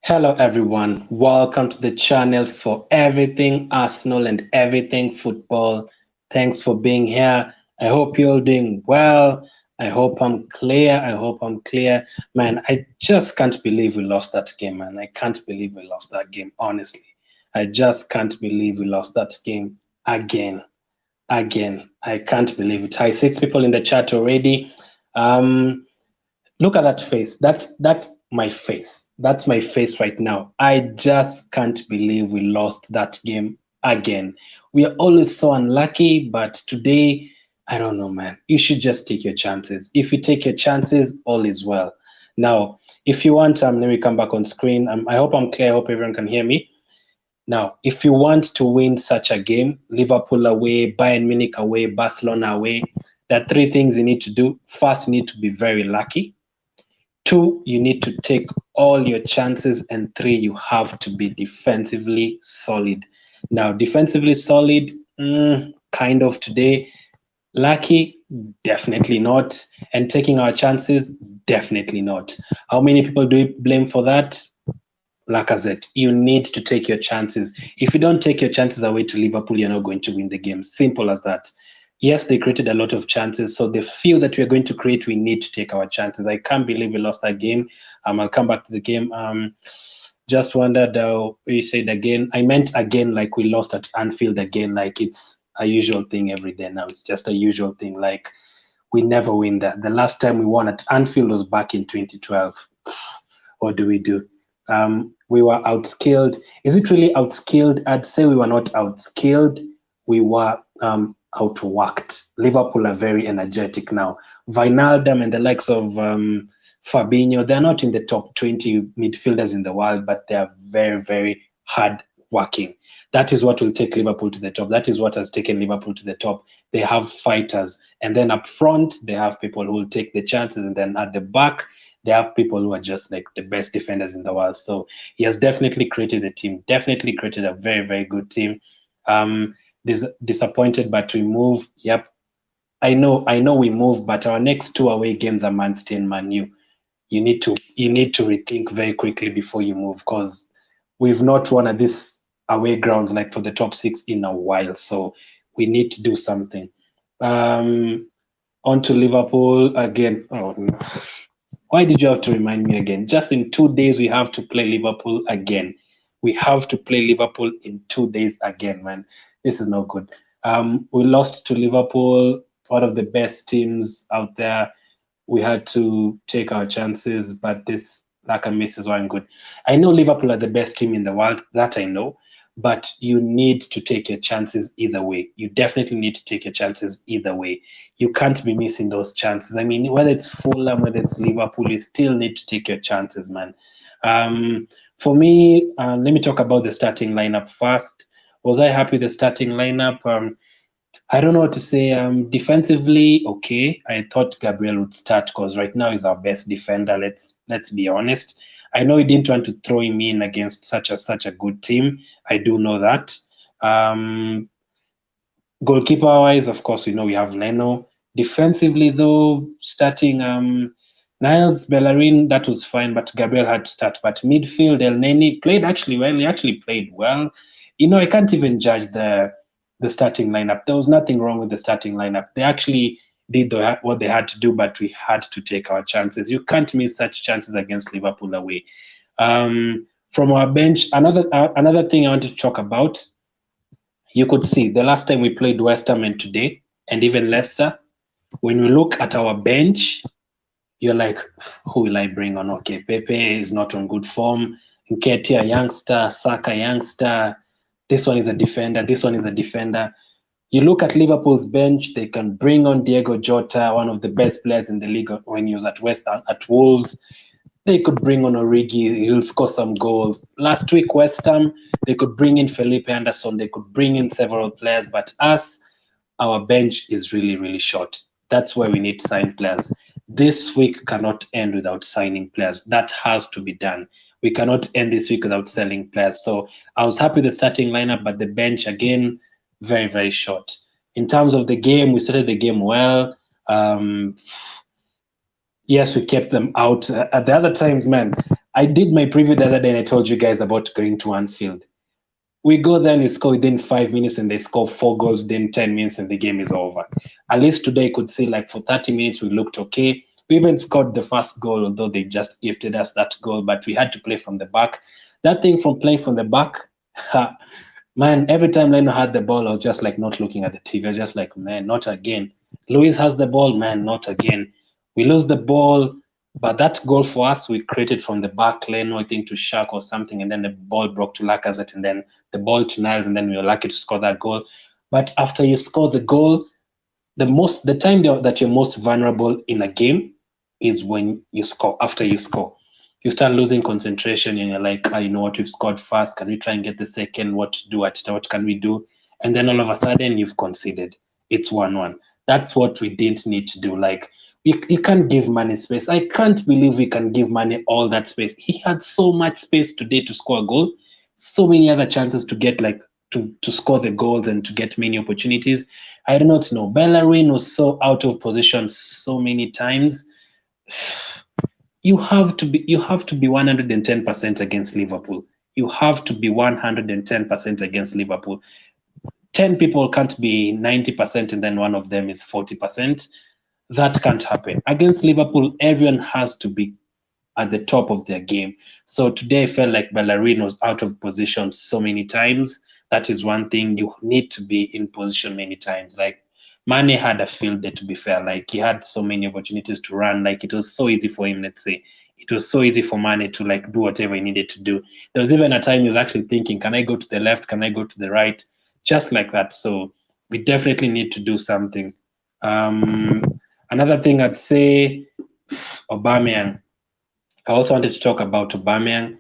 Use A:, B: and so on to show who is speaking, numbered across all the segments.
A: Hello everyone, welcome to the channel for everything Arsenal and everything football. Thanks for being here. I hope you're all doing well. I hope I'm clear. Man, I just can't believe we lost that game, man. I can't believe we lost that game, honestly. I just can't believe we lost that game again. Again. I can't believe it. Hi, 6 people in the chat already. Um, Look at that face. That's my face. That's my face right now. I just can't believe we lost that game again. We are always so unlucky, but today, I don't know, man. You should just take your chances. If you take your chances, all is well. Now, if you want, let me come back on screen. I hope I'm clear. I hope everyone can hear me. Now, if you want to win such a game, Liverpool away, Bayern Munich away, Barcelona away, there are 3 things you need to do. First, you need to be very lucky. 2, you need to take all your chances, and 3, you have to be defensively solid. Now, defensively solid, kind of today. Lucky, definitely not. And taking our chances, definitely not. How many people do we blame for that? Lacazette, you need to take your chances. If you don't take your chances away to Liverpool, you're not going to win the game. Simple as that. Yes, they created a lot of chances. So the few that we're going to create, we need to take our chances. I can't believe we lost that game. I'll come back to the game. Just wondered, you said again. I meant again, like we lost at Anfield again, like it's a usual thing every day now. It's just a usual thing. Like we never win that. The last time we won at Anfield was back in 2012. What do we do? We were outskilled. Is it really outskilled? I'd say we were not outskilled. We were outworked. Liverpool are very energetic now. Wijnaldum and the likes of Fabinho, they're not in the top 20 midfielders in the world, but they are very, very hard working. That is what will take Liverpool to the top. That is what has taken Liverpool to the top. They have fighters. And then up front, they have people who will take the chances. And then at the back, they have people who are just like the best defenders in the world. So he has definitely created a team, definitely created a very, very good team. Disappointed, but we move. Yep. I know we move, but our next 2 away games are Man City and Man U. You need to rethink very quickly before you move, because we've not won at this away grounds like for the top 6 in a while. So we need to do something. On to Liverpool again. Oh no. Why did you have to remind me again? Just in 2 days, we have to play Liverpool again. We have to play Liverpool in 2 days again, man. This is not good. We lost to Liverpool, one of the best teams out there. We had to take our chances, but this lack and misses weren't good. I know Liverpool are the best team in the world, that I know, but you need to take your chances either way. You definitely need to take your chances either way. You can't be missing those chances. I mean, whether it's Fulham, whether it's Liverpool, you still need to take your chances, man. For me, let me talk about the starting lineup first. Was I happy with the starting lineup? I don't know what to say. Defensively, okay. I thought Gabriel would start because right now he's our best defender. Let's be honest. I know he didn't want to throw him in against such a good team. I do know that. Goalkeeper wise, of course, we know we have Leno. Defensively, though, starting Niles Bellerin, that was fine, but Gabriel had to start. But midfield, El Neni played actually well. He actually played well. You know, I can't even judge the starting lineup. There was nothing wrong with the starting lineup. They actually did what they had to do, but we had to take our chances. You can't miss such chances against Liverpool away. From our bench, another thing I wanted to talk about, you could see the last time we played West Ham and today, and even Leicester, when we look at our bench, you're like, who will I bring on? Okay, Pepe is not on good form. Nketiah, youngster. Saka, youngster. This one is a defender. This one is a defender. You look at Liverpool's bench, they can bring on Diogo Jota, one of the best players in the league when he was at Wolves. They could bring on Origi, he'll score some goals. Last week, West Ham, they could bring in Felipe Anderson, they could bring in several players, but our bench is really, really short. That's why we need to sign players. This week cannot end without signing players. That has to be done. We cannot end this week without selling players. So I was happy with the starting lineup, but the bench, again, very, very short. In terms of the game, we started the game well. Yes, we kept them out. At the other times, man, I did my preview the other day and I told you guys about going to Anfield. We go there and we score within 5 minutes and they score 4 goals within 10 minutes and the game is over. At least today I could see like for 30 minutes we looked okay. We even scored the first goal, although they just gifted us that goal, but we had to play from the back. That thing from playing from the back, man, every time Leno had the ball, I was just like not looking at the TV. I was just like, man, not again. Luis has the ball, man, not again. We lose the ball, but that goal for us, we created from the back lane, I think to Shaq or something, and then the ball broke to Lacazette, and then the ball to Niles, and then we were lucky to score that goal. But after you score the goal, the time that you're most vulnerable in a game is when you score. After you score, you start losing concentration, and you're like, you know what, we've scored fast. Can we try and get the second? What to do? What can we do? And then all of a sudden, you've conceded. It's 1-1. That's what we didn't need to do. Like, you can't give Mane space. I can't believe we can give Mane all that space. He had so much space today to score a goal, so many other chances to get like to score the goals and to get many opportunities. I do not know. Bellerin was so out of position so many times. You have to be 110% against Liverpool. You have to be 110% against Liverpool. 10 people can't be 90% and then one of them is 40%. That can't happen. Against Liverpool, everyone has to be at the top of their game. So today I felt like Bellerin was out of position so many times. That is one thing. You need to be in position many times. Like Mane had a field day, to be fair. Like he had so many opportunities to run. Like it was so easy for him, let's say. It was so easy for Mane to like do whatever he needed to do. There was even a time he was actually thinking, can I go to the left? Can I go to the right? Just like that. So we definitely need to do something. Another thing I'd say, Aubameyang. I also wanted to talk about Aubameyang.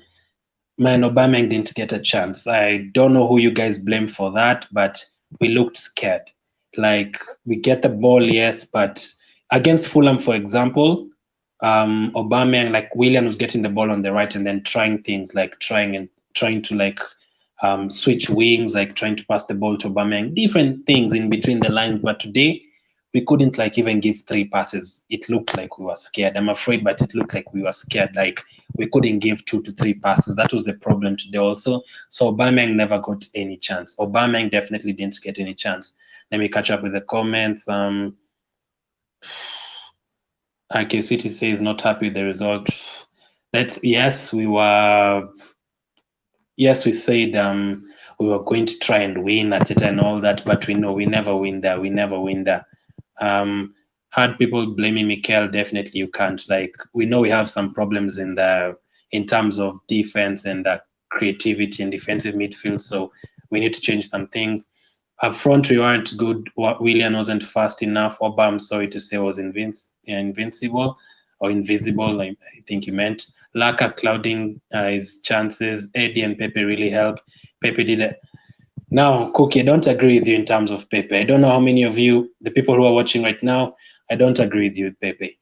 A: Man, Aubameyang didn't get a chance. I don't know who you guys blame for that, but we looked scared. Like we get the ball, yes, but against Fulham, for example, Aubameyang, like Willian was getting the ball on the right and then trying things like trying to like switch wings, like trying to pass the ball to Aubameyang, different things in between the lines. But today we couldn't like even give 3 passes. It looked like we were scared. I'm afraid, but it looked like we were scared. Like we couldn't give 2 to 3 passes. That was the problem today also. So Aubameyang never got any chance. Aubameyang definitely didn't get any chance. Let me catch up with the comments. RK City says not happy with the result. Yes, we said we were going to try and win at it and all that, but we know we never win there. We never win there. Had people blaming Mikel, definitely you can't. Like we know we have some problems in terms of defense and creativity in defensive midfield, so we need to change some things. Up front, we weren't good. Willian wasn't fast enough. Oba, I'm sorry to say, was invincible or invisible, I think he meant. Laka clouding his chances. Eddie and Pepe really helped. Pepe did it. Now, Cookie, I don't agree with you in terms of Pepe. I don't know how many of you, the people who are watching right now, I don't agree with you with Pepe.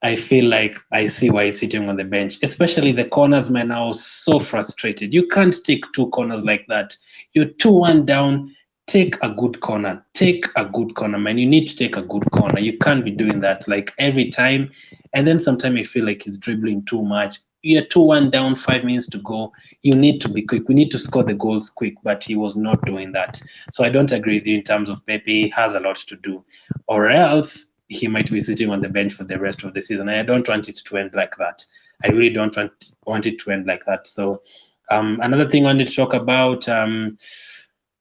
A: I feel like I see why he's sitting on the bench, especially the corners, man. I was so frustrated. You can't take 2 corners like that. You're 2-1 down. Take a good corner. Take a good corner, man. You need to take a good corner. You can't be doing that like every time. And then sometimes I feel like he's dribbling too much. You're 2-1 down, 5 minutes to go. You need to be quick. We need to score the goals quick, but he was not doing that. So I don't agree with you in terms of Pepe. He has a lot to do. Or else he might be sitting on the bench for the rest of the season. And I don't want it to end like that. I really don't want it to end like that. So another thing I wanted to talk about,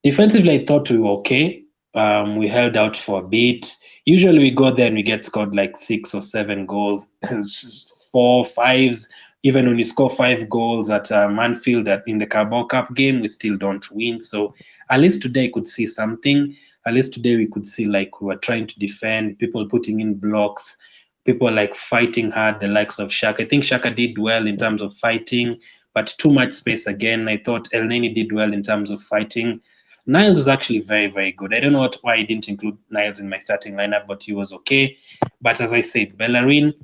A: defensively, I thought we were okay. We held out for a bit. Usually we go there and we get scored like 6 or 7 goals, 4, 5s. Even when you score 5 goals at Anfield in the Carabao Cup game, we still don't win. So at least today I could see something. At least today we could see like we were trying to defend, people putting in blocks, people like fighting hard, the likes of Shaka. I think Shaka did well in terms of fighting, but too much space again. I thought El Neni did well in terms of fighting. Niles was actually very, very good. I don't know why I didn't include Niles in my starting lineup, but he was okay. But as I said, Bellerin,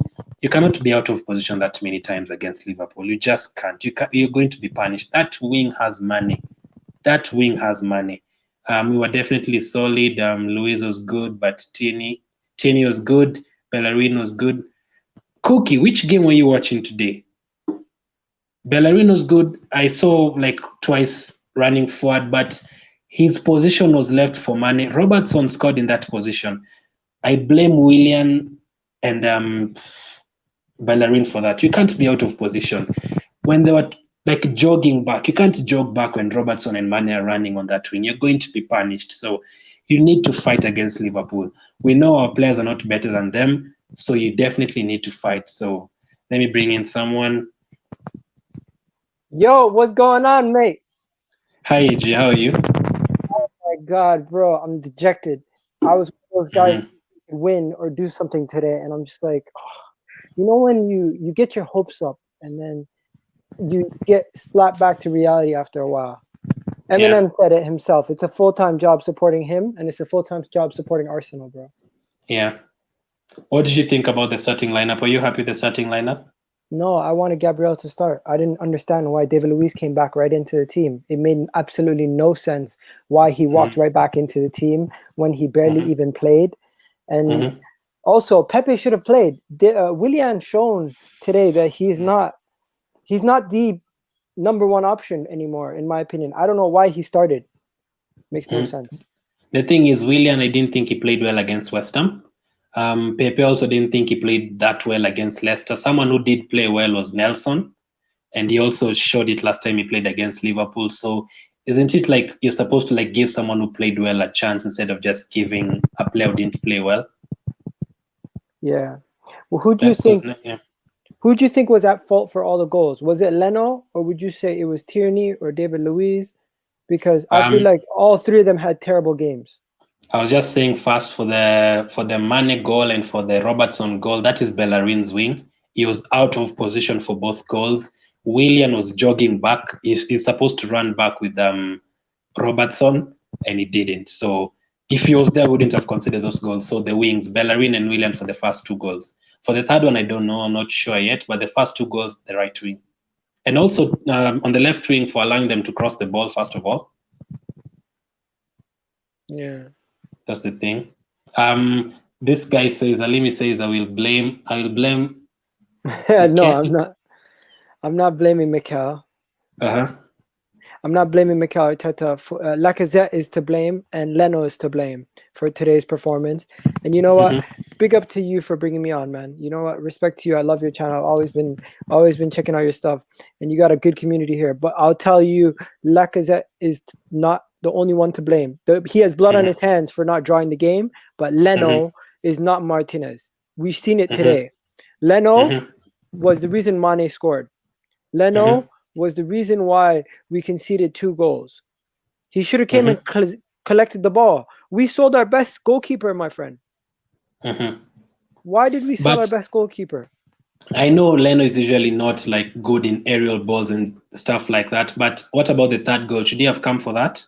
A: you cannot be out of position that many times against Liverpool. You just can't. You're going to be punished. That wing has money. That wing has money. We were definitely solid. Luis was good, but Tierney was good. Bellerin was good. Cookie, which game were you watching today? Bellerino's good. I saw like twice running forward, but his position was left for Mane. Robertson scored in that position. I blame Willian and Bellerin for that. You can't be out of position. When they were like jogging back, you can't jog back when Robertson and Mane are running on that wing. You're going to be punished. So you need to fight against Liverpool. We know our players are not better than them, so you definitely need to fight. So let me bring in someone.
B: Yo, what's going on, mate?
A: Hi, AJ, how are you?
B: Oh my God, bro, I'm dejected. I was one of those guys who could win or do something today, and I'm just like, oh. You know, when you get your hopes up and then you get slapped back to reality after a while. Eminem said it himself. It's a full-time job supporting him, and it's a full-time job supporting Arsenal, bro.
A: Yeah. What did you think about the starting lineup? Are you happy with the starting lineup?
B: No, I wanted Gabriel to start. I didn't understand why David Luiz came back right into the team. It made absolutely no sense why he walked right back into the team when he barely even played. And also, Pepe should have played. Willian shown today that he's not the number one option anymore, in my opinion. I don't know why he started. Makes no sense.
A: The thing is, Willian, I didn't think he played well against West Ham. Pepe also didn't think he played that well against Leicester. Someone who did play well was Nelson, and he also showed it last time he played against Liverpool. So isn't it like you're supposed to like give someone who played well a chance instead of just giving a player who didn't play well?
B: Yeah. Well, who do you think was at fault for all the goals? Was it Leno, or would you say it was Tierney or David Luiz? Because I feel like all three of them had terrible games.
A: I was just saying first for the Mane goal and for the Robertson goal, that is Bellerin's wing. He was out of position for both goals. Willian was jogging back. He's supposed to run back with Robertson, and he didn't. So if he was there, we wouldn't have considered those goals. So the wings, Bellerin and Willian for the first two goals. For the third one, I don't know. I'm not sure yet. But the first two goals, the right wing. And also on the left wing for allowing them to cross the ball, first of all.
B: Yeah.
A: That's the thing. This guy says, Alimi says, I will blame.
B: No, I'm not blaming Mikel. I'm not blaming Mikel Arteta. Lacazette is to blame, and Leno is to blame for today's performance. And you know what? Big up to you for bringing me on, man. You know what? Respect to you. I love your channel. I've always been checking out your stuff, and you got a good community here. But I'll tell you, Lacazette is not the only one to blame. He has blood on his hands for not drawing the game, but Leno is not Martinez. We've seen it today. Leno was the reason Mane scored. Leno was the reason why we conceded 2 goals. He should have came and collected the ball. We sold our best goalkeeper, my friend. Why did we sell our best goalkeeper?
A: I know Leno is usually not like good in aerial balls and stuff like that, but what about the third goal? Should he have come for that?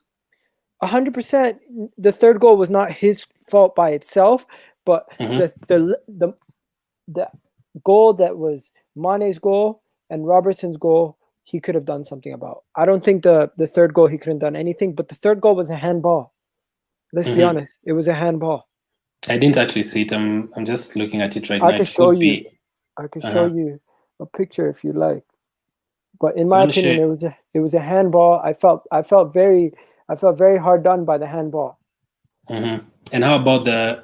B: 100%. The third goal was not his fault by itself, but the goal that was Mane's goal and Robertson's goal, he could have done something about. I don't think the third goal he couldn't done anything, but the third goal was a handball. Let's be honest, it was a handball.
A: I didn't actually see it. I'm just looking at it right now.
B: I could show you. I could show you a picture if you like. But in my opinion, it was a handball. I felt very hard done by the handball.
A: And how about the?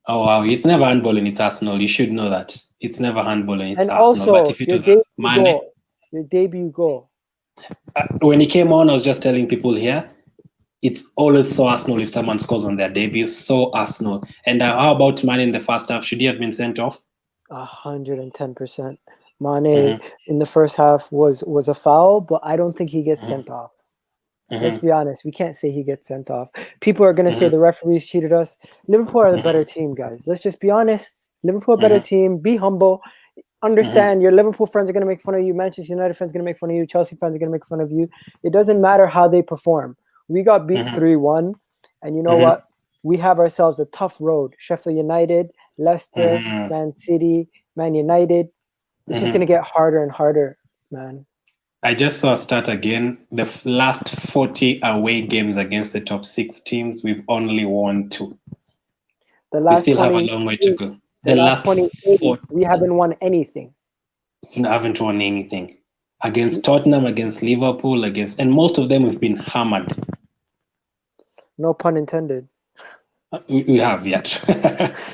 A: Oh wow, it's never handball and it's Arsenal. You should know that it's never handball and it's Arsenal.
B: Also,
A: but if it was Mane,
B: your debut goal.
A: When he came on, I was just telling people here, it's always so Arsenal if someone scores on their debut. So Arsenal. And how about Mane in the first half? Should he have been sent off?
B: 110%. Mane in the first half was a foul, but I don't think he gets sent off. Let's be honest. We can't say he gets sent off. People are going to say the referees cheated us. Liverpool are the better team, guys. Let's just be honest. Liverpool are a better team. Be humble. Understand your Liverpool friends are going to make fun of you. Manchester United fans are going to make fun of you. Chelsea fans are going to make fun of you. It doesn't matter how they perform. We got beat 3-1. And you know what? We have ourselves a tough road. Sheffield United, Leicester, Man City, Man United. It's just going to get harder and harder, man.
A: I just saw a stat again. The last 40 away games against the top 6 teams, we've only won 2. We still have a long way to go.
B: The last 28, we haven't won anything.
A: We haven't won anything. Against Tottenham, against Liverpool, and most of them we've been hammered.
B: No pun intended.
A: We have yet.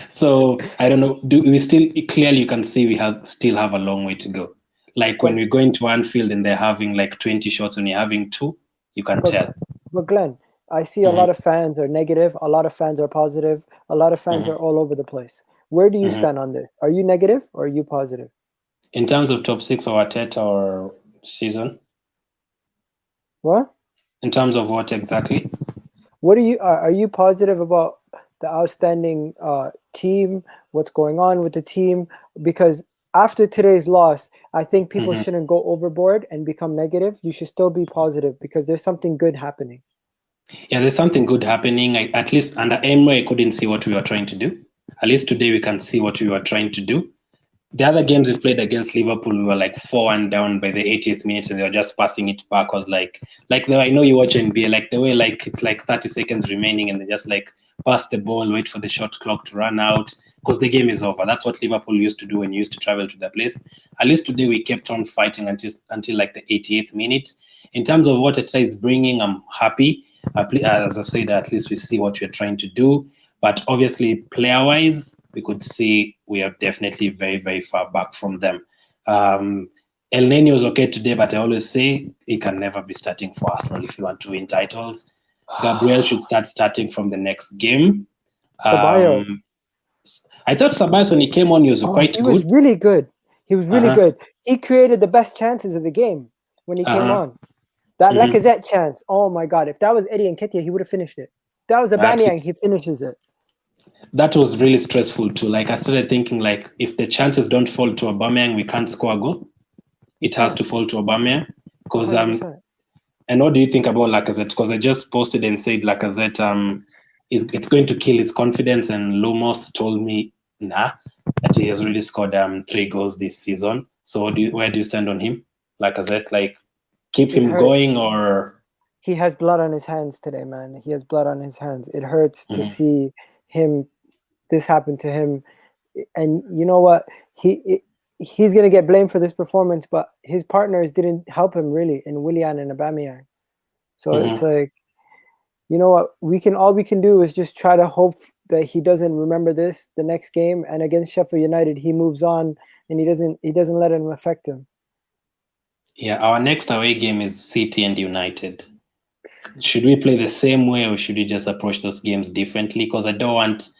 A: So I don't know. Do we still clearly you can see we still have a long way to go. Like when we go into Anfield and they're having like 20 shots and you're having 2, you can tell.
B: But Glenn, I see a lot of fans are negative, a lot of fans are positive, a lot of fans are all over the place. Where do you stand on this? Are you negative or are you positive?
A: In terms of top 6 or Arteta or season?
B: What?
A: In terms of what exactly?
B: What are you positive about the outstanding team? What's going on with the team? Because after today's loss, I think people shouldn't go overboard and become negative. You should still be positive because there's something good happening.
A: Yeah, there's something good happening. At least under Emery, I couldn't see what we were trying to do. At least today we can see what we were trying to do. The other games we played against Liverpool, we were like 4-1 down by the 80th minute, and they were just passing it back. Was like the way I know you watch NBA, like the way like it's like 30 seconds remaining, and they just like pass the ball, wait for the shot clock to run out because the game is over. That's what Liverpool used to do when you used to travel to the place. At least today we kept on fighting until like the 88th minute. In terms of what Arteta is bringing, I'm happy. As I've said, at least we see what we're trying to do. But obviously, player-wise, we could see we are definitely very, very far back from them. El Nino is okay today, but I always say he can never be starting for Arsenal if you want to win titles. Gabriel should start starting from the next game.
B: Ceballos.
A: I thought Ceballos, when he came on, he was quite good.
B: He was really good. He was really good. He created the best chances of the game when he came on. That Lacazette chance, oh my God. If that was Eddie Nketiah, he would have finished it. If that was Aubameyang, he finishes it.
A: That was really stressful too. Like I started thinking, like if the chances don't fall to Aubameyang, we can't score a goal. It has to fall to Aubameyang because And what do you think about Lacazette? Because I just posted and said Lacazette it's going to kill his confidence, and Lumos told me that he has already scored 3 goals this season. So where do you stand on him, Lacazette? Like keep him going or?
B: He has blood on his hands today, man. He has blood on his hands. It hurts to see this happen to him. And you know what? He's going to get blamed for this performance, but his partners didn't help him really in Willian and Aubameyang. So it's like, you know what? All we can do is just try to hope that he doesn't remember this the next game. And against Sheffield United, he moves on and he doesn't let it affect him.
A: Yeah, our next away game is City and United. Should we play the same way or should we just approach those games differently? Because I don't want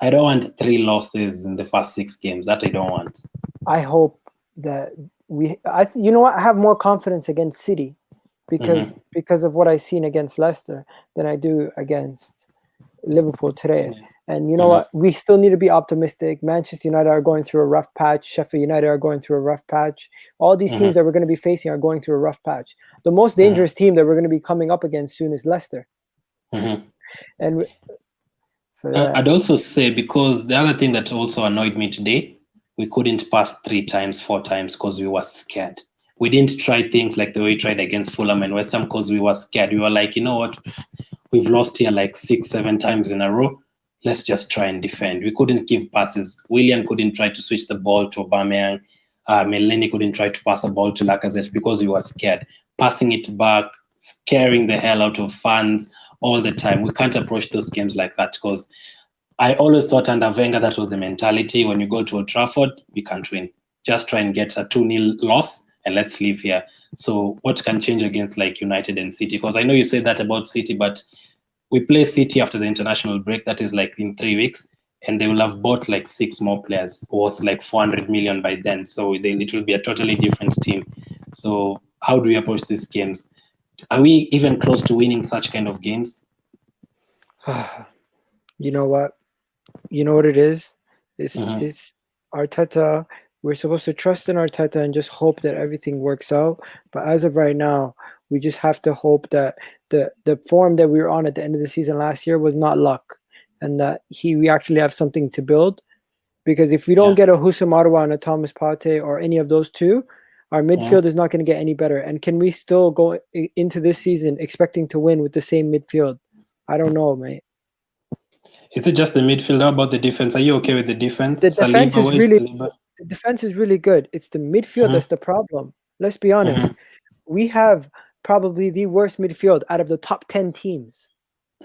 A: 3 losses in the first 6 games. That I don't want.
B: I hope that you know what? I have more confidence against City because of what I've seen against Leicester than I do against Liverpool today. And you know what? We still need to be optimistic. Manchester United are going through a rough patch. Sheffield United are going through a rough patch. All these teams that we're going to be facing are going through a rough patch. The most dangerous team that we're going to be coming up against soon is Leicester. And so
A: I'd also say, because the other thing that also annoyed me today, we couldn't pass 3 times, 4 times because we were scared. We didn't try things like the way we tried against Fulham and West Ham because we were scared. We were like, you know what? We've lost here like 6, 7 times in a row. Let's just try and defend. We couldn't give passes. Willian couldn't try to switch the ball to Aubameyang. Meleni couldn't try to pass the ball to Lacazette because we were scared. Passing it back, scaring the hell out of fans all the time. We can't approach those games like that because I always thought under Wenger that was the mentality. When you go to Old Trafford, we can't win. Just try and get a 2-0 loss and let's leave here. So what can change against like United and City? Because I know you said that about City, but we play City after the international break. That is like in 3 weeks. And they will have bought like 6 more players worth like 400 million by then. So it will be a totally different team. So how do we approach these games? Are we even close to winning such kind of games?
B: You know what? You know what it is? It's Arteta. We're supposed to trust in Arteta and just hope that everything works out. But as of right now, we just have to hope that the form that we were on at the end of the season last year was not luck, and that we actually have something to build. Because if we don't get a Houssem Aouar and a Thomas Partey or any of those two, our midfield is not going to get any better. And can we still go into this season expecting to win with the same midfield? I don't know, mate.
A: Is it just the midfield? How about the defense? Are you okay with the defense?
B: The defense is really The defense is really good. It's the midfield that's the problem. Let's be honest. We have probably the worst midfield out of the top 10 teams.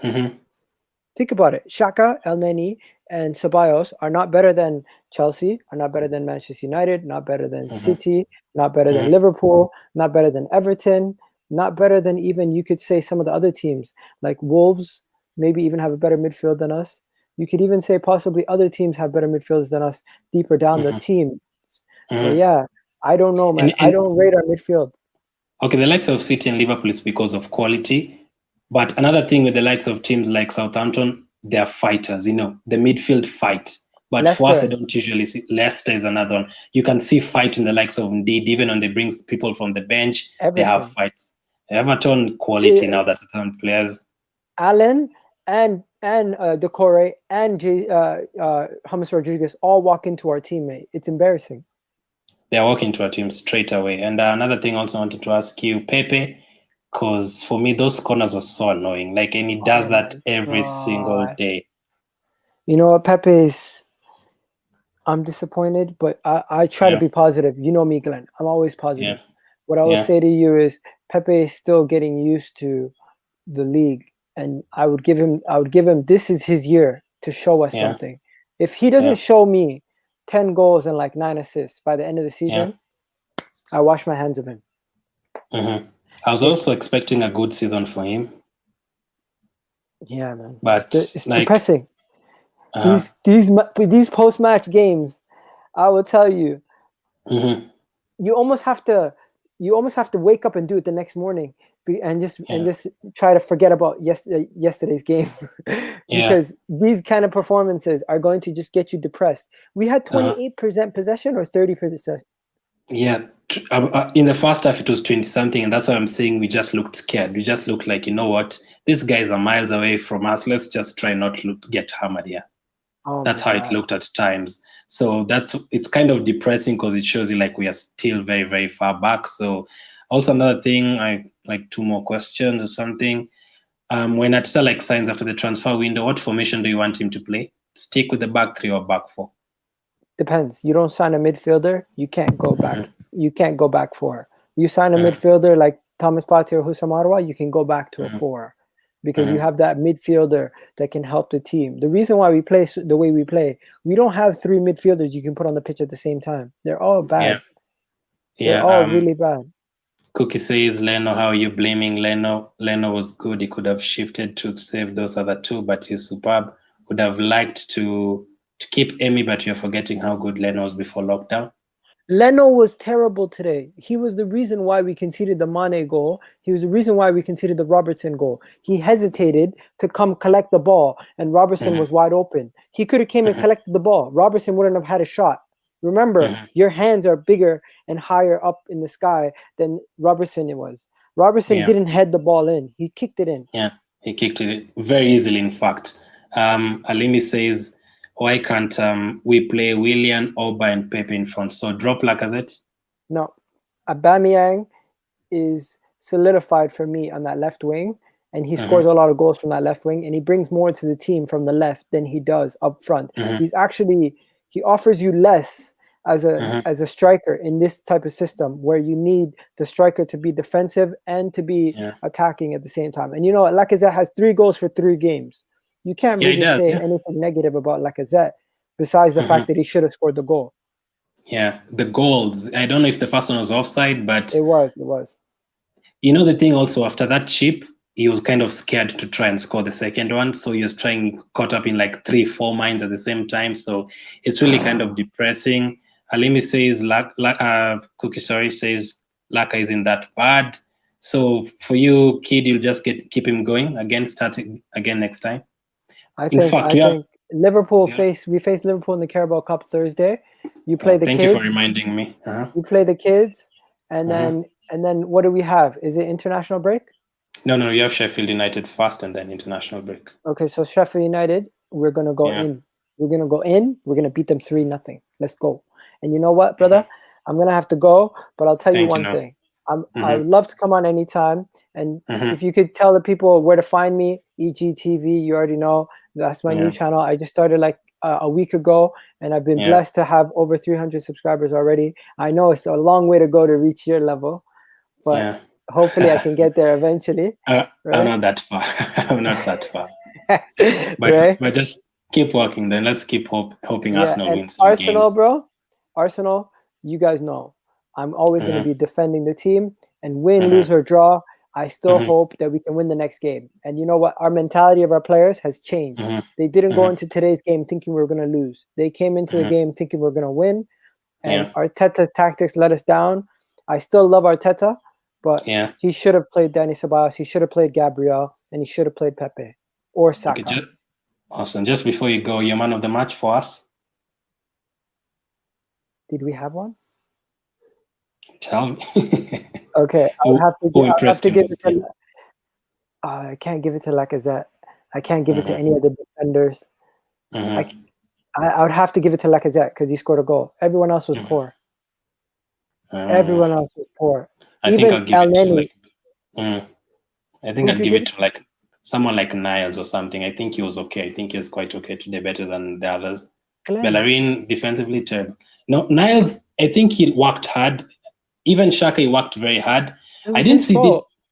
B: Think about it. Xhaka, El Neni, and Ceballos are not better than Chelsea, are not better than Manchester United, not better than City, not better than Liverpool, not better than Everton, not better than even, you could say, some of the other teams. Like Wolves maybe even have a better midfield than us. You could even say possibly other teams have better midfielders than us deeper down the team. So yeah, I don't know, man. I don't rate our midfield.
A: Okay, the likes of City and Liverpool is because of quality. But another thing with the likes of teams like Southampton, they're fighters, the midfield fight. But for us, I don't usually see. Leicester is another one. You can see fight in the likes of Indeed, even when they bring people from the bench, they have fights. Everton quality now, that's the players.
B: Allen and Decore and James Rodriguez all walk into our teammate. It's embarrassing.
A: They're walking to our team straight away. And another thing also I wanted to ask you, Pepe, because for me, those corners were so annoying. Like, and he does that every single day.
B: You know what, Pepe is... I'm disappointed, but I try to be positive. You know me, Glenn. I'm always positive. What I will say to you is Pepe is still getting used to the league, and I would give him. This is his year to show us something. If he doesn't show me 10 goals and like 9 assists by the end of the season, I wash my hands of him.
A: I was also expecting a good season for him.
B: Yeah, man.
A: But
B: it's depressing. These post-match games, I will tell you, you almost have to wake up and do it the next morning, and just try to forget about yesterday's game, because these kind of performances are going to just get you depressed. We had 28% possession or 30%.
A: Yeah, in the first half it was 20-something, and that's why I'm saying we just looked scared. We just looked like, you know what, these guys are miles away from us. Let's just try not to get hammered here. That's how it looked at times. So it's kind of depressing, because it shows you like we are still very, very far back. So also another thing, I like 2 more questions or something. When Arteta like signs after the transfer window, what formation do you want him to play? Stick with the back 3 or back 4?
B: Depends. You don't sign a midfielder, you can't go back. You can't go back 4. You sign a midfielder like Thomas Partey or Houssam Aouar, you can go back to a 4. Because you have that midfielder that can help the team. The reason why we play the way we play, we don't have 3 midfielders you can put on the pitch at the same time. They're all bad. They're all really bad.
A: Cookie says, Leno, how are you blaming Leno? Leno was good. He could have shifted to save those other 2, but he's superb. Would have liked to keep Emi, but you're forgetting how good Leno was before lockdown.
B: Leno was terrible today. He was the reason why we conceded the Mane goal. He was the reason why we conceded the Robertson goal. He hesitated to come collect the ball, and Robertson was wide open. He could have came and collected the ball. Robertson wouldn't have had a shot. Remember, your hands are bigger and higher up in the sky than Robertson was. Robertson didn't head the ball in. He kicked it in.
A: Yeah, he kicked it very easily, in fact. Alimi says, why can't we play Willian, Oba, and Pepe in front? So drop Lacazette?
B: No. Aubameyang is solidified for me on that left wing, and he scores a lot of goals from that left wing, and he brings more to the team from the left than he does up front. He offers you less as a striker in this type of system, where you need the striker to be defensive and to be attacking at the same time. And you know what? Lacazette has 3 goals for 3 games. You can't really say anything negative about Lacazette, besides the fact that he should have scored the goal.
A: Yeah, the goals. I don't know if the first one was offside, but...
B: It was.
A: You know, the thing also, after that chip, he was kind of scared to try and score the second one. So he was caught up in like 3-4 minds at the same time. So it's really kind of depressing. Alimi says, Cookie Story says, Laka isn't that bad. So for you, kid, you'll just keep him going starting again next time.
B: I think Liverpool we face Liverpool in the Carabao Cup Thursday. You play the kids.
A: Thank you for reminding me.
B: You play the kids, and then what do we have? Is it international break?
A: No, you have Sheffield United first and then international break.
B: Okay, so Sheffield United, we're gonna go in. We're gonna go in. We're gonna beat them 3-0. Let's go. And you know what, brother? I'm gonna have to go, but I'll tell you one thing. I would love to come on anytime. And if you could tell the people where to find me, EGTV, you already know. That's my new channel. I just started like a week ago, and I've been blessed to have over 300 subscribers already. I know it's a long way to go to reach your level, but hopefully I can get there eventually.
A: Right? I'm not that far. I'm not that far. But just keep working. Then let's keep hoping Arsenal wins some
B: Arsenal,
A: games.
B: bro. Arsenal, you guys know I'm always going to be defending the team, and win, lose or draw, I still hope that we can win the next game. And you know what? Our mentality of our players has changed. They didn't go into today's game thinking we were going to lose. They came into the game thinking we we're going to win. And Arteta's tactics let us down. I still love Arteta, but he should have played Dani Ceballos, he should have played Gabriel, and he should have played Pepe or Saka.
A: Okay, awesome. Just before you go, your man of the match for us?
B: Did we have one?
A: Tell me.
B: Okay, I'll have to give it to. I can't give it to Lacazette. I can't give it to any of the defenders. I would have to give it to Lacazette because he scored a goal. Everyone else was poor. Everyone else was poor.
A: I think I'll give it to like. I think I'd give it to like someone like Niles or something. I think he was okay. I think he was quite okay today, better than the others. Bellerin defensively terrible. No, Niles, I think he worked hard. Even Xhaka, he worked very hard. I didn't see
B: the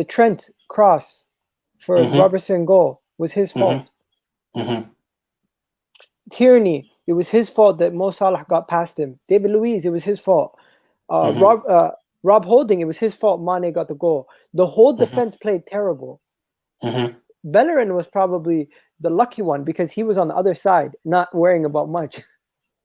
B: Trent cross for Robertson goal was his fault. Tierney, it was his fault that Mo Salah got past him. David Luiz, it was his fault. Rob Holding, it was his fault Mane got the goal. The whole defense played terrible. Bellerin was probably the lucky one because he was on the other side, not worrying about much.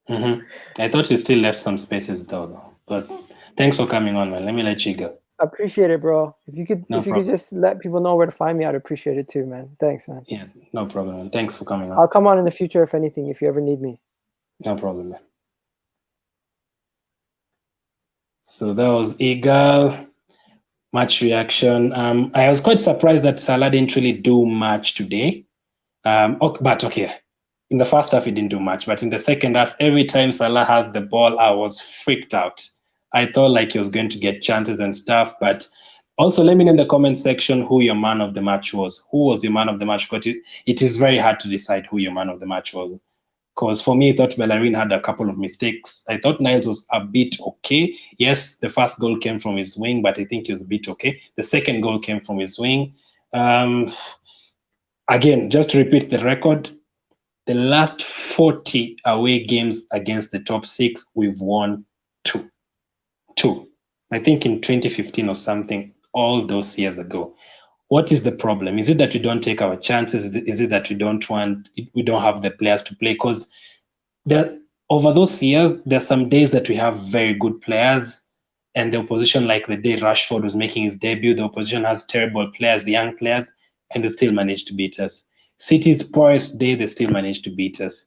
A: I thought he still left some spaces though. But thanks for coming on, man. Let me let you go.
B: Appreciate it, bro. If you could just let people know where to find me, I'd appreciate it too, man. Thanks, man.
A: Yeah, no problem, man. Thanks for coming on.
B: I'll come on in the future if anything, if you ever need me.
A: No problem, man. So that was Eagle match reaction. I was quite surprised that Salah didn't really do much today. But okay, in the first half he didn't do much, but in the second half, every time Salah has the ball, I was freaked out. I thought like he was going to get chances and stuff. But also let me know in the comment section who your man of the match was. Who was your man of the match? Because it is very hard to decide who your man of the match was. Because for me, I thought Bellerin had a couple of mistakes. I thought Niles was a bit okay. Yes, the first goal came from his wing, but I think he was a bit okay. The second goal came from his wing. Again, just to repeat the record, the last 40 away games against the top 6, we've won 2. I think in 2015 or something, all those years ago. What is the problem? Is it that we don't take our chances? Is it that we don't have the players to play? Because over those years, there's some days that we have very good players, and the opposition, like the day Rashford was making his debut, the opposition has terrible players, young players, and they still managed to beat us. City's poorest day, they still managed to beat us.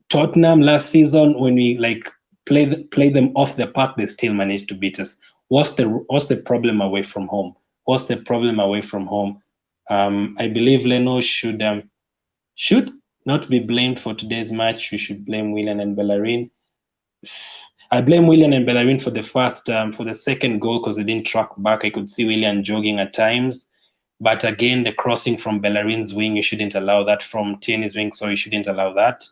A: Tottenham last season, when we like play them off the park, they still managed to beat us. What's the problem away from home? What's the problem away from home? I believe Leno should not be blamed for today's match. We should blame Willian and Bellerin. I blame Willian and Bellerin for the second goal because they didn't track back. I could see Willian jogging at times. But again, the crossing from Bellerin's wing, you shouldn't allow that. From Tierney's wing, sorry, you shouldn't allow that.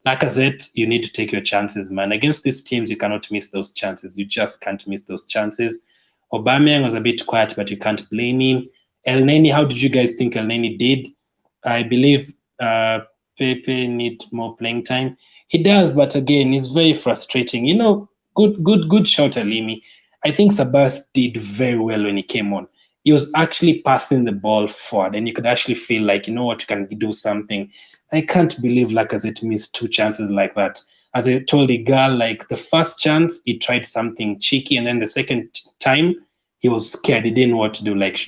A: Lacazette, you need to take your chances, man. Against these teams, you cannot miss those chances. You just can't miss those chances. Aubameyang was a bit quiet, but you can't blame him. El Neni, how did you guys think El Neni did? I believe Pepe need more playing time. He does, but again, it's very frustrating. You know, good shout, Alimi. I think Sabas did very well when he came on. He was actually passing the ball forward, and you could actually feel like, you know what, you can do something. I can't believe Lacazette missed 2 chances like that. As I told Igal, like the first chance, he tried something cheeky, and then the second time, he was scared. He didn't know what to do. Like,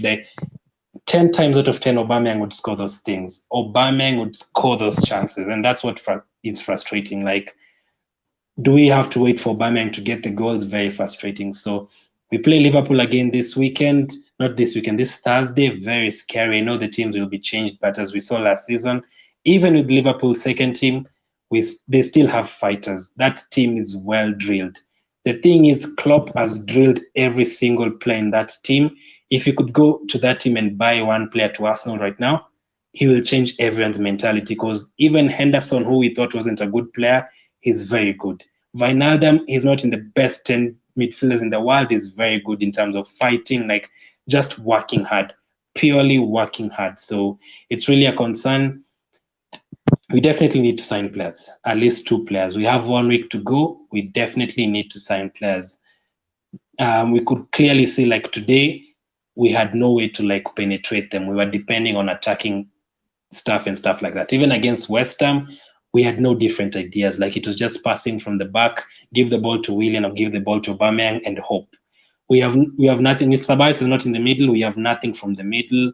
A: 10 times out of 10, Aubameyang would score those things. Aubameyang would score those chances, and that's what is frustrating. Like, do we have to wait for Aubameyang to get the goals? Very frustrating. So we play Liverpool again this weekend. Not this weekend, this Thursday. Very scary. I know the teams will be changed, but as we saw last season, even with Liverpool's second team, they still have fighters. That team is well drilled. The thing is, Klopp has drilled every single player in that team. if you could go to that team and buy one player to Arsenal right now, he will change everyone's mentality, because even Henderson, who we thought wasn't a good player, he's very good. Wijnaldum, he's not in the best 10 midfielders in the world, he's very good in terms of fighting, like just working hard, purely working hard. So it's really a concern. We definitely need to sign players, at least 2 players. We have 1 week to go. We definitely need to sign players. We could clearly see, like today, we had no way to like penetrate them. We were depending on attacking stuff and stuff like that. Even against West Ham, we had no different ideas. Like it was just passing from the back, give the ball to Willian or give the ball to Aubameyang and hope. We have nothing. If Sabais is not in the middle, we have nothing from the middle.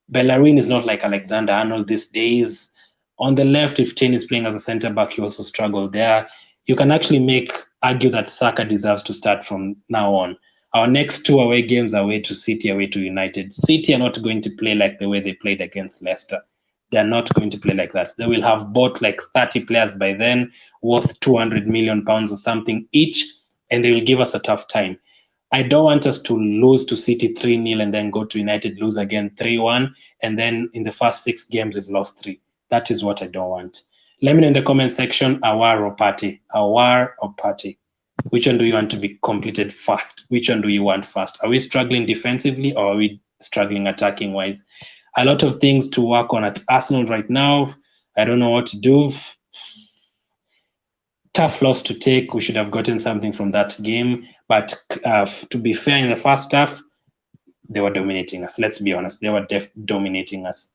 A: Bellerin is not like Alexander-Arnold these days. On the left, if Kane is playing as a centre back, you also struggle there. You can actually argue that Saka deserves to start from now on. Our next 2 away games are away to City, away to United. City are not going to play like the way they played against Leicester. They're not going to play like that. They will have bought like 30 players by then, worth £200 million or something each, and they will give us a tough time. I don't want us to lose to City 3-0 and then go to United, lose again 3-1, and then in the first 6 games we've lost 3. That is what I don't want. Let me know in the comment section, Awar or Partey? Awar or Partey? Which one do you want to be completed first? Which one do you want first? Are we struggling defensively or are we struggling attacking-wise? A lot of things to work on at Arsenal right now. I don't know what to do. Tough loss to take. We should have gotten something from that game. But to be fair, in the first half, they were dominating us. Let's be honest. They were dominating us.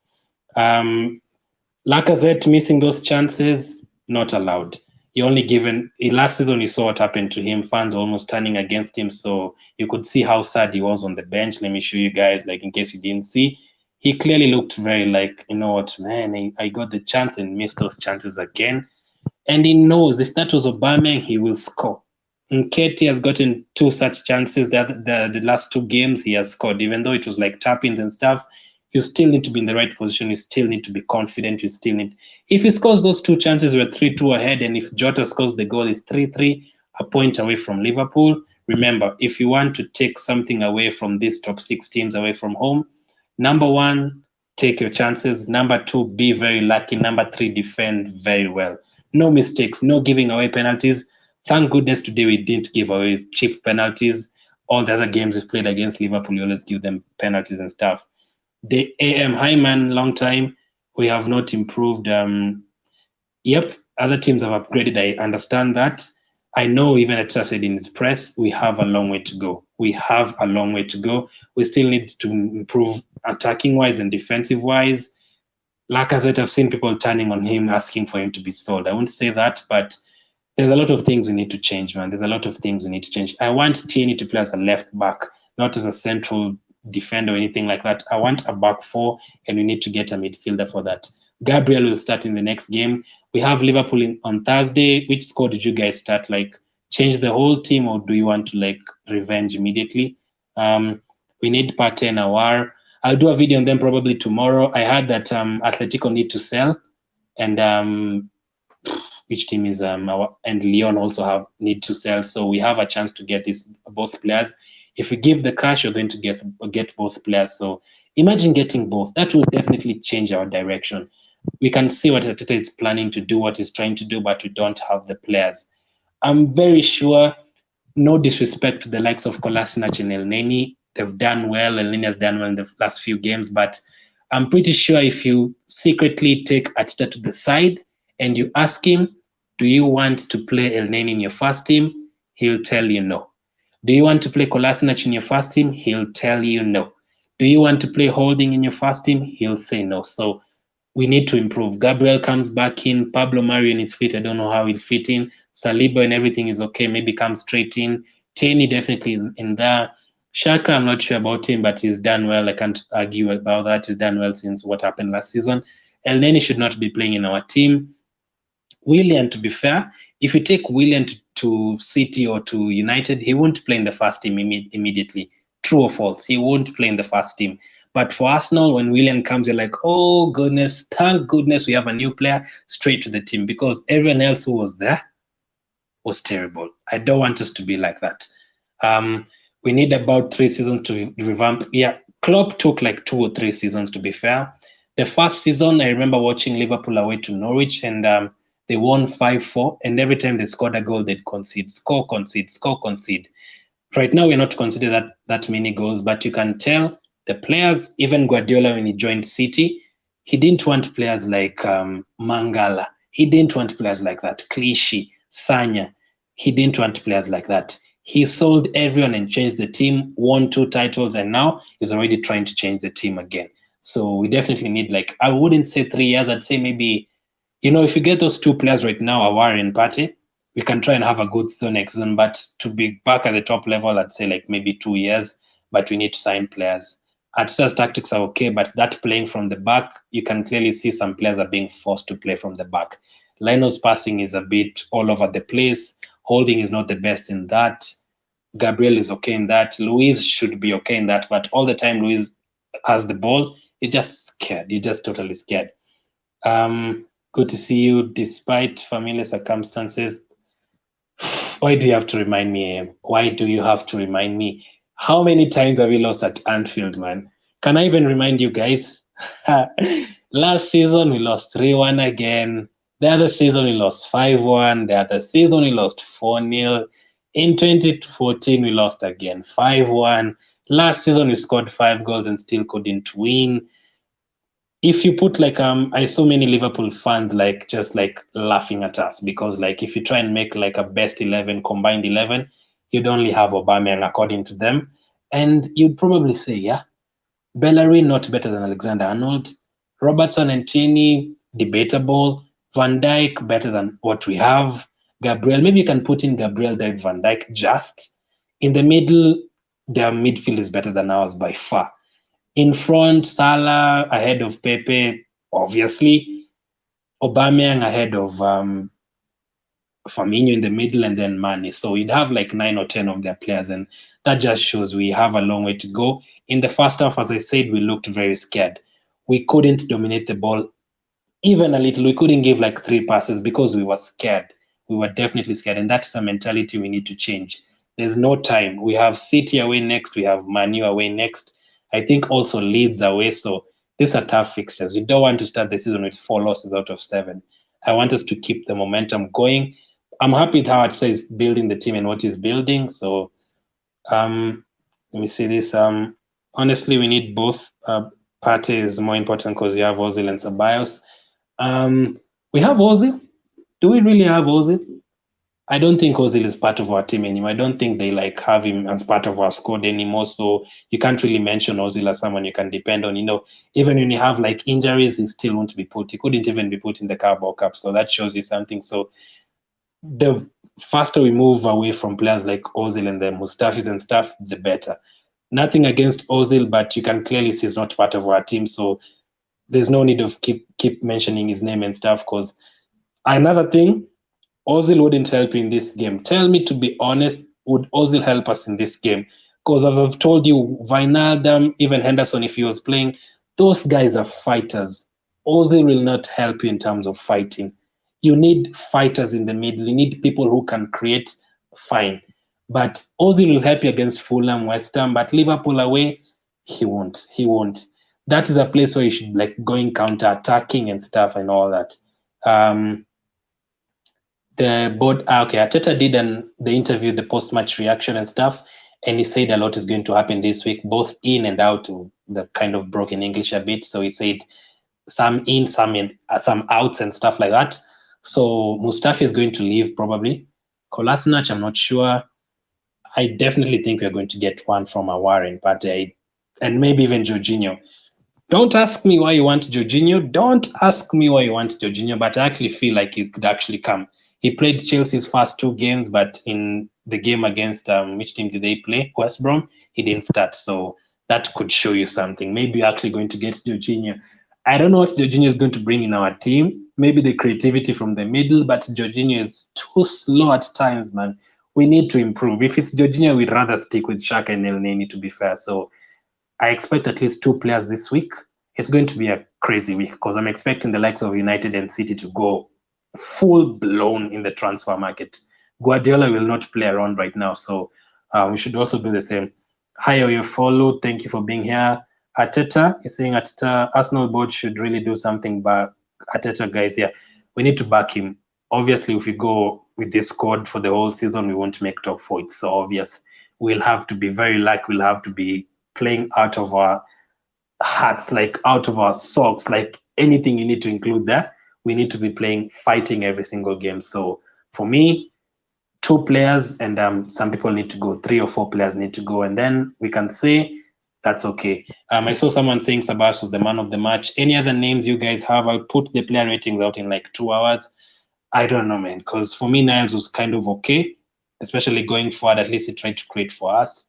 A: Lacazette missing those chances, not allowed. Last season you saw what happened to him, fans almost turning against him, so you could see how sad he was on the bench. Let me show you guys, like in case you didn't see. He clearly looked very like, you know what, man, I got the chance and missed those chances again. And he knows if that was Aubameyang, he will score. Nketiah has gotten 2 such chances. The last 2 games he has scored, even though it was like tap-ins and stuff. You still need to be in the right position. You still need to be confident. You still need. If he scores those 2 chances, we're 3-2 ahead. And if Jota scores the goal, it's 3-3, a point away from Liverpool. Remember, if you want to take something away from these top 6 teams away from home, number 1, take your chances. Number 2, be very lucky. Number 3, defend very well. No mistakes, no giving away penalties. Thank goodness today we didn't give away cheap penalties. All the other games we've played against Liverpool, we always give them penalties and stuff. The AM Hyman, long time. We have not improved. Yep, other teams have upgraded. I understand that. I know even Ateta said in his press, we have a long way to go. We have a long way to go. We still need to improve attacking-wise and defensive-wise. Lacazette, I've seen people turning on him, asking for him to be sold. I won't say that, but there's a lot of things we need to change, man. There's a lot of things we need to change. I want Tierney to play as a left back, not as a central defender or anything like that. I want a back 4, and we need to get a midfielder for that. Gabriel will start in the next game. We have Liverpool on Thursday. Which score did you guys start? Like, change the whole team, or do you want to like revenge immediately? We need Partey and Awar. I'll do a video on them probably tomorrow. I heard that Atletico need to sell, and which team is and Lyon also need to sell. So we have a chance to get both players. If we give the cash, you're going to get both players. So imagine getting both. That will definitely change our direction. We can see what Ateta is planning to do, what he's trying to do, but we don't have the players. I'm very sure, no disrespect to the likes of Kolasinac and Elneny, they've done well. Elneny has done well in the last few games, but I'm pretty sure if you secretly take Ateta to the side and you ask him, do you want to play Elneny in your first team? He'll tell you no. Do you want to play Kolasinac in your first team? He'll tell you no. Do you want to play Holding in your first team? He'll say no. So we need to improve. Gabriel comes back in. Pablo Mario in his feet. I don't know how he'll fit in. Saliba and everything is okay. Maybe comes straight in. Tierney definitely in there. Xhaka, I'm not sure about him, but he's done well. I can't argue about that. He's done well since what happened last season. Elneny should not be playing in our team. Willian, to be fair, if you take Willian to City or to United, he won't play in the first team immediately. True or false? He won't play in the first team. But for Arsenal, when Willian comes, you're like, oh, goodness, thank goodness we have a new player straight to the team, because everyone else who was there was terrible. I don't want us to be like that. We need about 3 seasons to revamp. Yeah, Klopp took like 2 or 3 seasons, to be fair. The first season, I remember watching Liverpool away to Norwich, and they won 5-4. And every time they scored a goal, they'd concede, score, concede, score, concede. Right now, we're not considering that many goals, but you can tell the players, even Guardiola, when he joined City, he didn't want players like Mangala. He didn't want players like that. Clichy, Sanya. He didn't want players like that. He sold everyone and changed the team, won 2 titles, and now he's already trying to change the team again. So we definitely need, like, I wouldn't say 3 years. I'd say maybe, if you get those 2 players right now, Awar and Partey, we can try and have a good season next season. But to be back at the top level, I'd say like maybe 2 years. But we need to sign players. Arteta's tactics are okay, but that playing from the back, you can clearly see some players are being forced to play from the back. Leno's passing is a bit all over the place. Holding is not the best in that. Gabriel is okay in that. Luis should be okay in that. But all the time Luis has the ball, you're just scared. You're just totally scared. Good to see you despite familiar circumstances. Why do you have to remind me? Why do you have to remind me? How many times have we lost at Anfield, man? Can I even remind you guys? Last season, we lost 3-1 again. The other season, we lost 5-1. The other season, we lost 4-0. In 2014, we lost again 5-1. Last season, we scored 5 goals and still couldn't win. If you put like I saw many Liverpool fans like just like laughing at us because like if you try and make like a best 11 combined 11, you'd only have Aubameyang according to them, and you'd probably say, yeah, Bellerin not better than Alexander-Arnold, Robertson and Tierney debatable, Van Dijk better than what we have, Gabriel, maybe you can put in Gabriel, David, Van Dijk just in the middle. Their midfield is better than ours by far. In front, Salah ahead of Pepe, obviously. Aubameyang ahead of Firmino in the middle, and then Mane. So you'd have like 9 or 10 of their players, and that just shows we have a long way to go. In the first half, as I said, we looked very scared. We couldn't dominate the ball even a little. We couldn't give like 3 passes because we were scared. We were definitely scared, and that's a mentality we need to change. There's no time. We have City away next. We have Man U away next. I think also Leeds away. So these are tough fixtures. We don't want to start the season with 4 losses out of 7. I want us to keep the momentum going. I'm happy with how Arteta is building the team and what he's building. So let me see this. Honestly, we need both. Partey is more important because you have Ozil and Ceballos. We have Ozil. Do we really have Ozil? I don't think Ozil is part of our team anymore. I don't think they like have him as part of our squad anymore. So you can't really mention Ozil as someone you can depend on. Even when you have like injuries, he still won't be put. He couldn't even be put in the Carabao Cup. So that shows you something. So the faster we move away from players like Ozil and the Mustafis and stuff, the better. Nothing against Ozil, but you can clearly see he's not part of our team. So there's no need of keep mentioning his name and stuff. Because another thing, Ozil wouldn't help you in this game. Tell me, to be honest, would Ozil help us in this game? Because as I've told you, Wijnaldum, even Henderson, if he was playing, those guys are fighters. Ozil will not help you in terms of fighting. You need fighters in the middle. You need people who can create, fine. But Ozil will help you against Fulham, West Ham, but Liverpool away, he won't. He won't. That is a place where you should like going counter-attacking and stuff and all that. The board, Arteta did the interview, the post-match reaction and stuff, and he said a lot is going to happen this week, both in and out. The kind of broken English a bit, so he said some in, some outs and stuff like that. So Mustafi is going to leave probably. Kolasinac, I'm not sure. I definitely think we're going to get one from Awar and Partey, and maybe even Jorginho. Don't ask me why you want Jorginho. Don't ask me why you want Jorginho, but I actually feel like it could actually come. He played Chelsea's first 2 games, but in the game against which team did they play? West Brom. He didn't start, so that could show you something. Maybe you're actually going to get Jorginho. I don't know what Jorginho is going to bring in our team. Maybe the creativity from the middle, but Jorginho is too slow at times, man. We need to improve. If it's Jorginho, we'd rather stick with Xhaka and Elneny, to be fair. So I expect at least 2 players this week. It's going to be a crazy week because I'm expecting the likes of United and City to go full blown in the transfer market. Guardiola will not play around right now, so we should also do the same. Hi, you follow. Thank you for being here. Arteta is saying Arteta, Arsenal board should really do something. But Arteta, guys, yeah, we need to back him. Obviously, if we go with this squad for the whole season, we won't make top four. It's so obvious. We'll have to be very lucky. We'll have to be playing out of our hearts, like out of our socks, like anything you need to include there. We need to be playing, fighting every single game. So for me, 2 players, and some people need to go, 3 or 4 players need to go, and then we can say that's okay. I saw someone saying Sabas was the man of the match. Any other names you guys have? I'll put the player ratings out in like 2 hours. I don't know, man, because for me, Niles was kind of okay, especially going forward. At least he tried to create for us.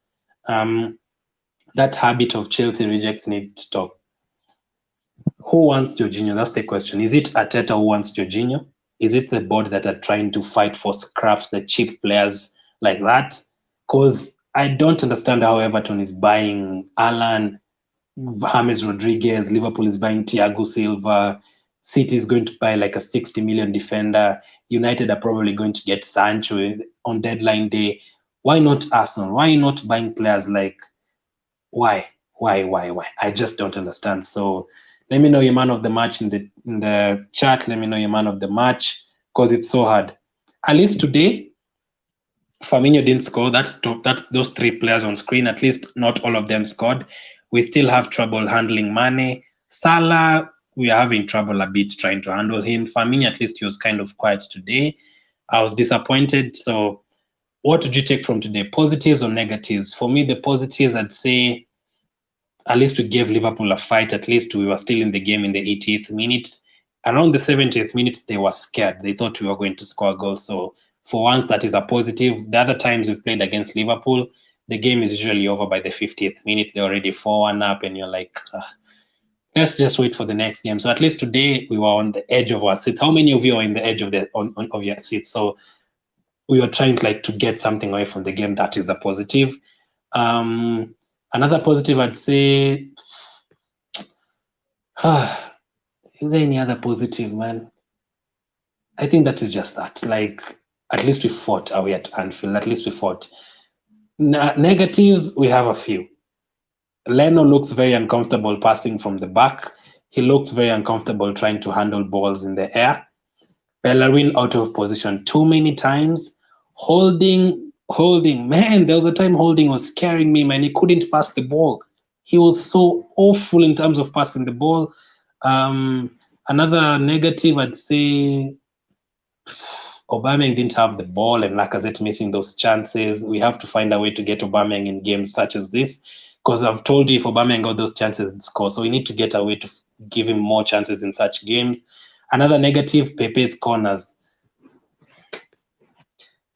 A: That habit of Chelsea rejects needs to stop. Who wants Jorginho? That's the question. Is it Arteta who wants Jorginho? Is it the board that are trying to fight for scraps, the cheap players like that? Because I don't understand how Everton is buying Alan, James Rodriguez, Liverpool is buying Thiago Silva, City is going to buy like a 60 million defender, United are probably going to get Sancho on deadline day. Why not Arsenal? Why not buying players like, why? I just don't understand. So let me know your man of the match in the chat. Let me know your man of the match, because it's so hard. At least today, Firmino didn't score. Those 3 players on screen, at least not all of them scored. We still have trouble handling Mane. Salah, we are having trouble a bit trying to handle him. Firmino, at least he was kind of quiet today. I was disappointed. So what did you take from today? Positives or negatives? For me, the positives, I'd say at least we gave Liverpool a fight. At least we were still in the game in the 80th minute. Around the 70th minute, they were scared. They thought we were going to score a goal. So for once, that is a positive. The other times we've played against Liverpool, the game is usually over by the 50th minute. They're already 4-1 up, and you're like, let's just wait for the next game. So at least today we were on the edge of our seats. How many of you are in the edge of of your seats? So we were trying to get something away from the game. That is a positive. Another positive, I'd say, is there any other positive, man? I think that is just that. Like, at least we fought away at Anfield. At least we fought. Negatives, we have a few. Leno looks very uncomfortable passing from the back. He looks very uncomfortable trying to handle balls in the air. Bellerin out of position too many times. Holding. Man, there was a time Holding was scaring me, man. He couldn't pass the ball. He was so awful in terms of passing the ball. Another negative, I'd say, Aubameyang didn't have the ball, and Lacazette missing those chances. We have to find a way to get Aubameyang in games such as this, because I've told you, if Aubameyang got those chances, he'd score. So we need to get a way to give him more chances in such games. Another negative, Pepe's corners.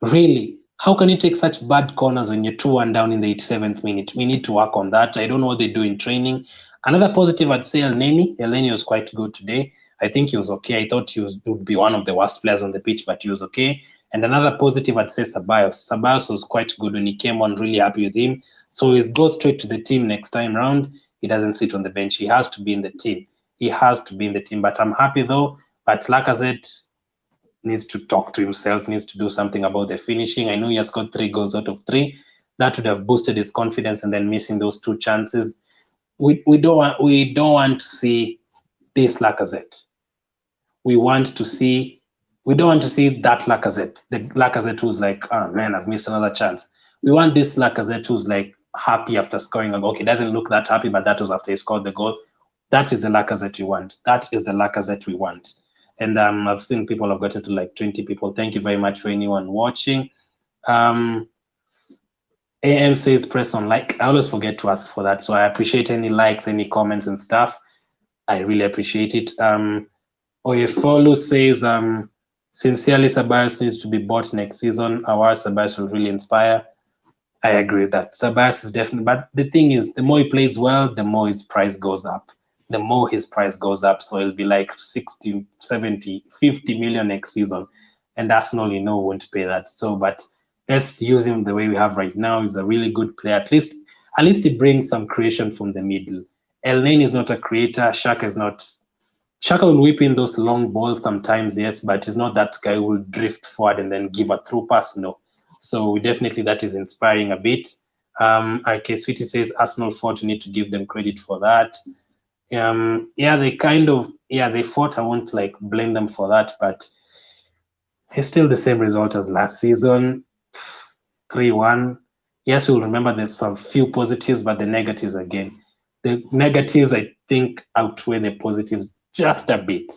A: Really? How can you take such bad corners when you're 2-1 down in the 87th minute? We need to work on that. I don't know what they do in training. Another positive, I'd say, Elneny was quite good today. I think he was okay. I thought he would be one of the worst players on the pitch, but he was okay. And another positive, I'd say, Ceballos. Ceballos was quite good when he came on, really happy with him. So he's go straight to the team next time round. He doesn't sit on the bench. He has to be in the team. But I'm happy, though. But Lacazette needs to talk to himself, needs to do something about the finishing. I know he has scored 3 goals out of 3. That would have boosted his confidence, and then missing those 2 chances. We don't want to see this Lacazette. We don't want to see that Lacazette. The Lacazette who's like, oh man, I've missed another chance. We want this Lacazette who's like happy after scoring a goal. Okay, doesn't look that happy, but that was after he scored the goal. That is the Lacazette we want. And I've seen people have gotten to like 20 people. Thank you very much for anyone watching. AM says press on like. I always forget to ask for that. So I appreciate any likes, any comments and stuff. I really appreciate it. Oyefolu says, sincerely, Ceballos needs to be bought next season. Our Ceballos will really inspire. I agree with that. Ceballos is definitely, but the thing is, the more he plays well, the more his price goes up. So it'll be like 60, 70, 50 million next season. And Arsenal, won't pay that. So, but let's use him the way we have right now. He's a really good player. At least he brings some creation from the middle. Elneny is not a creator. Xhaka is not. Xhaka will whip in those long balls sometimes, yes, but he's not that guy who will drift forward and then give a through pass, no. So that is inspiring a bit. RK Sweetie says Arsenal fought. You need to give them credit for that. Yeah, they fought. I won't like blame them for that, but it's still the same result as last season, 3-1. Yes, we'll remember there's some few positives, but the negatives again. The negatives, I think, outweigh the positives just a bit.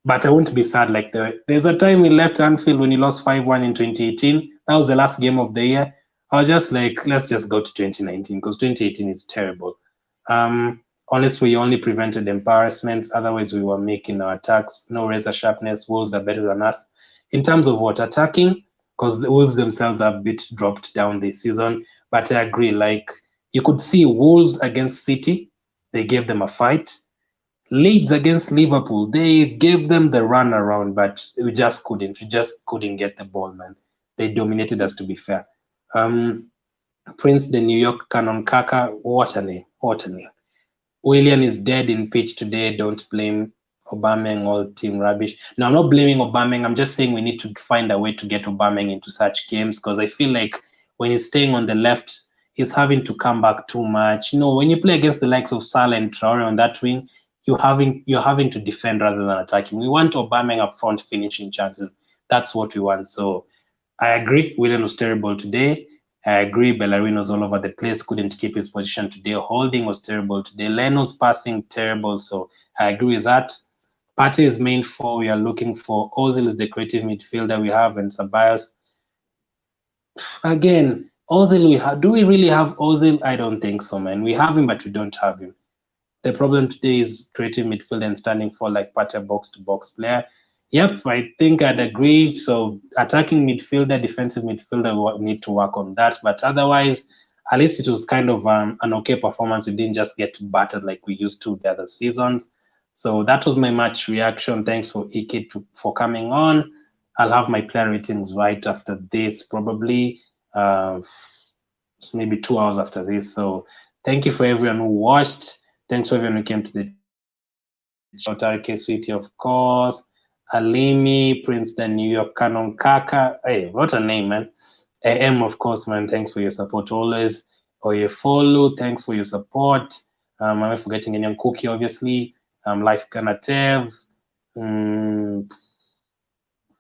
A: But I won't be sad. Like there's a time we left Anfield when we lost 5-1 in 2018. That was the last game of the year. I was just like, let's just go to 2019 because 2018 is terrible. Honestly, we only prevented embarrassments. Otherwise, we were making our attacks. No razor sharpness. Wolves are better than us. In terms of what attacking, because the Wolves themselves are a bit dropped down this season. But I agree, like you could see Wolves against City, they gave them a fight. Leeds against Liverpool, they gave them the run around, but we just couldn't. We just couldn't get the ball, man. They dominated us, to be fair. Prince, the New York Canon Kaka, what a name, what a name. Willian is dead in pitch today. Don't blame Aubameyang, all team rubbish. No, I'm not blaming Aubameyang. I'm just saying we need to find a way to get Aubameyang into such games because I feel like when he's staying on the left, he's having to come back too much. You know, when you play against the likes of Salah and Traore on that wing, you're having to defend rather than attacking. We want Aubameyang up front finishing chances. That's what we want. So I agree. Willian was terrible today. I agree. Bellerino's all over the place. Couldn't keep his position today. Holding was terrible today. Leno's passing terrible. So I agree with that. Partey is main four. We are looking for. Ozil is the creative midfielder we have, and Ceballos. Again, Ozil. Do we really have Ozil? I don't think so, man. We have him, but we don't have him. The problem today is creative midfield and standing for like Partey box-to-box player. Yep, I think I'd agree. So attacking midfielder, defensive midfielder, we need to work on that. But otherwise, at least it was kind of an okay performance. We didn't just get battered like we used to the other seasons. So that was my match reaction. Thanks for Ike for coming on. I'll have my player ratings right after this, probably maybe 2 hours after this. So thank you for everyone who watched. Thanks for everyone who came to the chat. RK Sweetie, of course. Alimi, Princeton, New York, Canon Kaka. Hey, what a name, man. AM, of course, man. Thanks for your support always. Oyefolu, thanks for your support. I'm not forgetting Kenyan Cookie, obviously. Life Ganatev.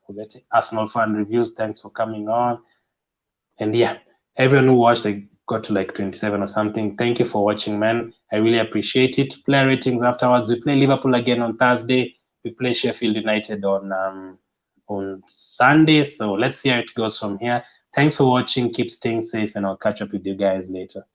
A: Forgetting Arsenal fan reviews. Thanks for coming on. And yeah, everyone who watched, I got to like 27 or something. Thank you for watching, man. I really appreciate it. Player ratings afterwards. We play Liverpool again on Thursday. We play Sheffield United on Sunday. So let's see how it goes from here. Thanks for watching. Keep staying safe, and I'll catch up with you guys later.